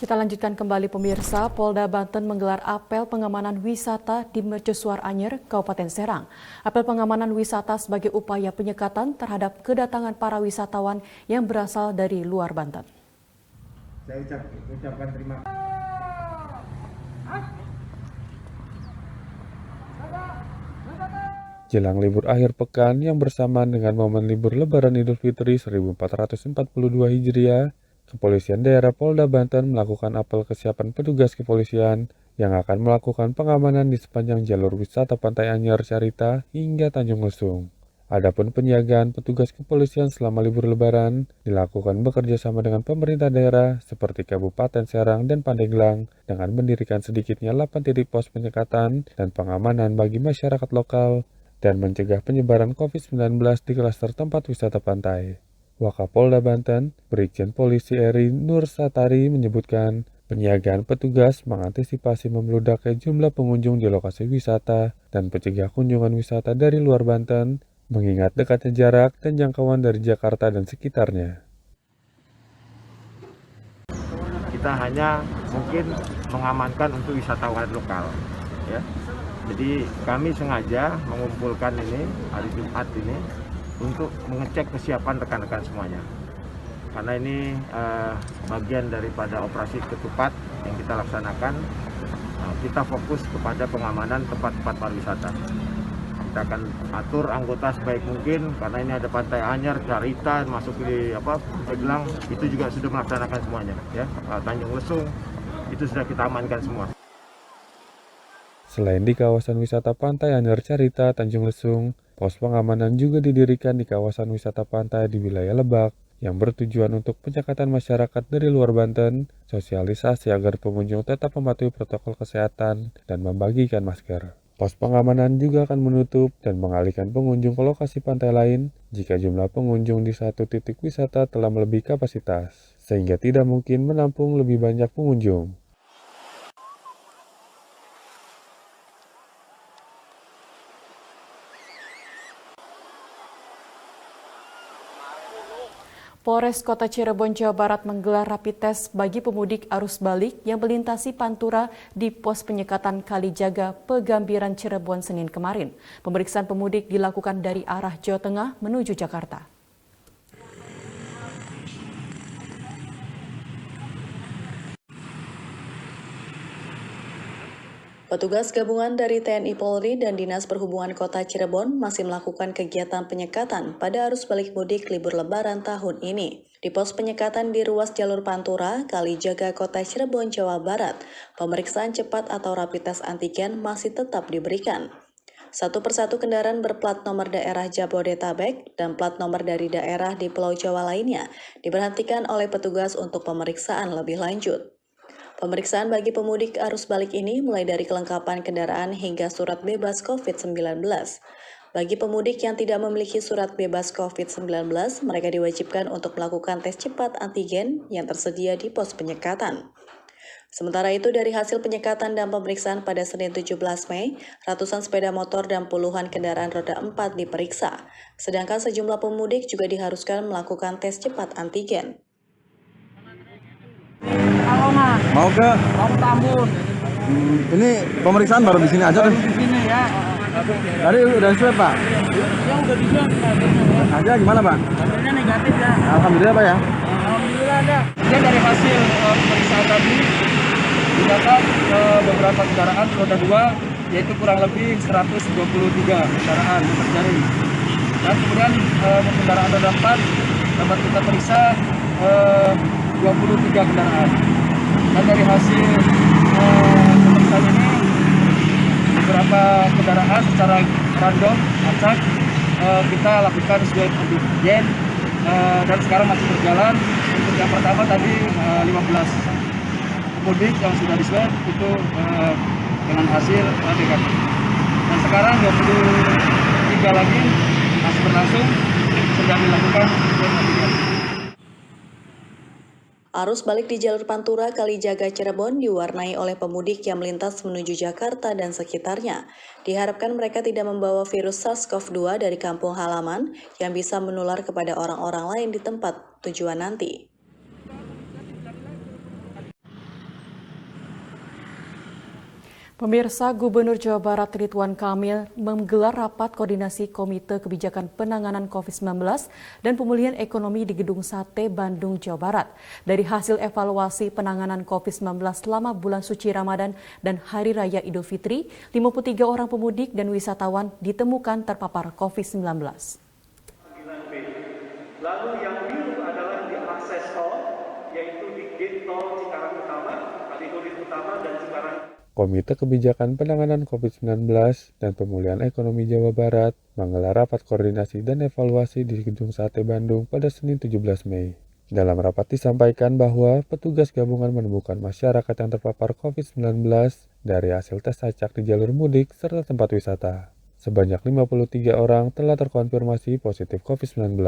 Kita lanjutkan kembali pemirsa, Polda Banten menggelar apel pengamanan wisata di Mercusuar Anyer, Kabupaten Serang. Apel pengamanan wisata sebagai upaya penyekatan terhadap kedatangan para wisatawan yang berasal dari luar Banten. Saya ucapkan terima kasih. Jelang libur akhir pekan yang bersamaan dengan momen libur Lebaran Idul Fitri 1442 Hijriah, Kepolisian Daerah Polda Banten melakukan apel kesiapan petugas kepolisian yang akan melakukan pengamanan di sepanjang jalur wisata Pantai Anyer Carita hingga Tanjung Lesung. Adapun penjagaan petugas kepolisian selama libur Lebaran dilakukan bekerja sama dengan pemerintah daerah seperti Kabupaten Serang dan Pandeglang dengan mendirikan sedikitnya 8 titik pos penyekatan dan pengamanan bagi masyarakat lokal dan mencegah penyebaran COVID-19 di klaster tempat wisata pantai. Wakapolda Banten, Brigjen Polisi Eri Nur Satari menyebutkan, penjagaan petugas mengantisipasi membludaknya jumlah pengunjung di lokasi wisata dan mencegah kunjungan wisata dari luar Banten, mengingat dekatnya jarak dan jangkauan dari Jakarta dan sekitarnya. Kita hanya mungkin mengamankan untuk wisatawan lokal, ya. Jadi kami sengaja mengumpulkan ini hari Jumat ini untuk mengecek kesiapan rekan-rekan semuanya. Karena ini bagian daripada operasi ketupat yang kita laksanakan, kita fokus kepada pengamanan tempat-tempat pariwisata. Kita akan atur anggota sebaik mungkin karena ini ada Pantai Anyer, Carita, masuk di Pandeglang, itu juga sudah melaksanakan semuanya, ya. Tanjung Lesung itu sudah kita amankan semua. Selain di kawasan wisata Pantai Anyer Carita, Tanjung Lesung, pos pengamanan juga didirikan di kawasan wisata pantai di wilayah Lebak yang bertujuan untuk penyekatan masyarakat dari luar Banten, sosialisasi agar pengunjung tetap mematuhi protokol kesehatan dan membagikan masker. Pos pengamanan juga akan menutup dan mengalihkan pengunjung ke lokasi pantai lain jika jumlah pengunjung di satu titik wisata telah melebihi kapasitas, sehingga tidak mungkin menampung lebih banyak pengunjung. Polres Kota Cirebon, Jawa Barat menggelar rapid test bagi pemudik arus balik yang melintasi Pantura di pos penyekatan Kalijaga, Pegambiran, Cirebon, Senin kemarin. Pemeriksaan pemudik dilakukan dari arah Jawa Tengah menuju Jakarta. Petugas gabungan dari TNI Polri dan Dinas Perhubungan Kota Cirebon masih melakukan kegiatan penyekatan pada arus balik mudik libur Lebaran tahun ini. Di pos penyekatan di ruas jalur Pantura, Kalijaga, Kota Cirebon, Jawa Barat, pemeriksaan cepat atau rapid test antigen masih tetap diberikan. Satu persatu kendaraan berplat nomor daerah Jabodetabek dan plat nomor dari daerah di Pulau Jawa lainnya diberhentikan oleh petugas untuk pemeriksaan lebih lanjut. Pemeriksaan bagi pemudik arus balik ini mulai dari kelengkapan kendaraan hingga surat bebas COVID-19. Bagi pemudik yang tidak memiliki surat bebas COVID-19, mereka diwajibkan untuk melakukan tes cepat antigen yang tersedia di pos penyekatan. Sementara itu, dari hasil penyekatan dan pemeriksaan pada Senin 17 Mei, ratusan sepeda motor dan puluhan kendaraan roda 4 diperiksa. Sedangkan sejumlah pemudik juga diharuskan melakukan tes cepat antigen. Mau ke Tambun. ini pemeriksaan baru di sini aja kan? Di sini ya. Tadi udah swab Pak? Ya udah bisa ya. Aja gimana Pak? Hasilnya negatif ya. Alhamdulillah Pak ya. Alhamdulillah ada. Dan dari hasil pemeriksaan tadi didapat beberapa kendaraan roda 2 yaitu kurang lebih 123 kendaraan terjadi. Dan kemudian kendaraan roda 4 dapat kita periksa 23 kendaraan. Dan dari hasil pemeriksaan ini beberapa kendaraan secara random acak kita lakukan swab antigen dan sekarang masih berjalan. Untuk yang pertama tadi 15 pemudik yang sudah di swab itu dengan hasil negatif. Dan sekarang 23 lagi masih berlangsung sedang dilakukan swab antigen. Arus balik di jalur Pantura Kalijaga Cirebon diwarnai oleh pemudik yang melintas menuju Jakarta dan sekitarnya. Diharapkan mereka tidak membawa virus SARS-CoV-2 dari kampung halaman yang bisa menular kepada orang-orang lain di tempat tujuan nanti. Pemirsa, Gubernur Jawa Barat Ridwan Kamil menggelar rapat koordinasi Komite Kebijakan Penanganan COVID-19 dan Pemulihan Ekonomi di Gedung Sate, Bandung, Jawa Barat. Dari hasil evaluasi penanganan COVID-19 selama bulan suci Ramadan dan Hari Raya Idul Fitri, 53 orang pemudik dan wisatawan ditemukan terpapar COVID-19. Lalu yang biru adalah di akses tol, yaitu di gate tol Cikarang Utama, Kalihurin Utama, dan Cikarang. Komite Kebijakan Penanganan COVID-19 dan Pemulihan Ekonomi Jawa Barat menggelar rapat koordinasi dan evaluasi di Gedung Sate Bandung pada Senin 17 Mei. Dalam rapat disampaikan bahwa petugas gabungan menemukan masyarakat yang terpapar COVID-19 dari hasil tes acak di jalur mudik serta tempat wisata. Sebanyak 53 orang telah terkonfirmasi positif COVID-19.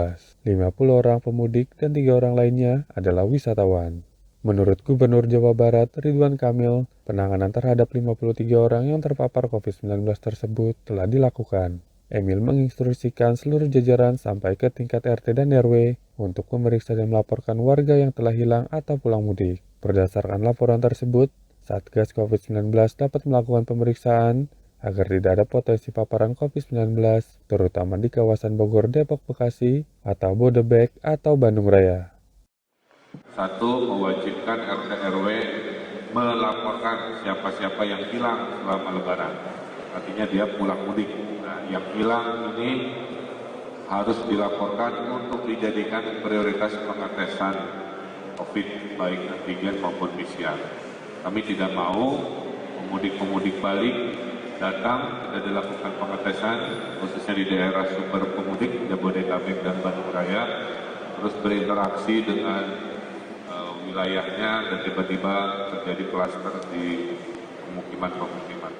50 orang pemudik dan 3 orang lainnya adalah wisatawan. Menurut Gubernur Jawa Barat Ridwan Kamil, penanganan terhadap 53 orang yang terpapar COVID-19 tersebut telah dilakukan. Emil menginstruksikan seluruh jajaran sampai ke tingkat RT dan RW untuk memeriksa dan melaporkan warga yang telah hilang atau pulang mudik. Berdasarkan laporan tersebut, Satgas COVID-19 dapat melakukan pemeriksaan agar tidak ada potensi paparan COVID-19, terutama di kawasan Bogor, Depok, Bekasi, atau Bodebek atau Bandung Raya. 1. Mewajibkan RT RW melaporkan siapa-siapa yang hilang selama Lebaran. Artinya dia pulang mudik. Nah, yang hilang ini harus dilaporkan untuk dijadikan prioritas pengetesan COVID, baik antigen maupun PCR. Kami tidak mau pemudik-pemudik balik datang, tidak dilakukan pengetesan, khususnya di daerah sumber pemudik, Jabodetabek dan Bandung Raya, terus berinteraksi dengan wilayahnya dan tiba-tiba terjadi klaster di pemukiman-pemukiman.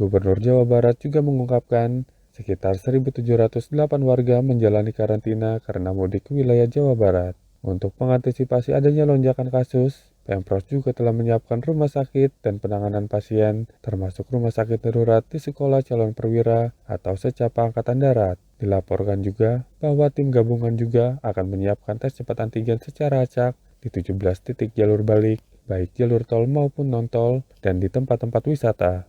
Gubernur Jawa Barat juga mengungkapkan sekitar 1.708 warga menjalani karantina karena mudik ke wilayah Jawa Barat. Untuk mengantisipasi adanya lonjakan kasus, Pemprov juga telah menyiapkan rumah sakit dan penanganan pasien, termasuk rumah sakit darurat di Sekolah Calon Perwira atau Secapa Angkatan Darat. Dilaporkan juga bahwa tim gabungan juga akan menyiapkan tes cepat antigen secara acak di 17 titik jalur balik, baik jalur tol maupun non-tol, dan di tempat-tempat wisata.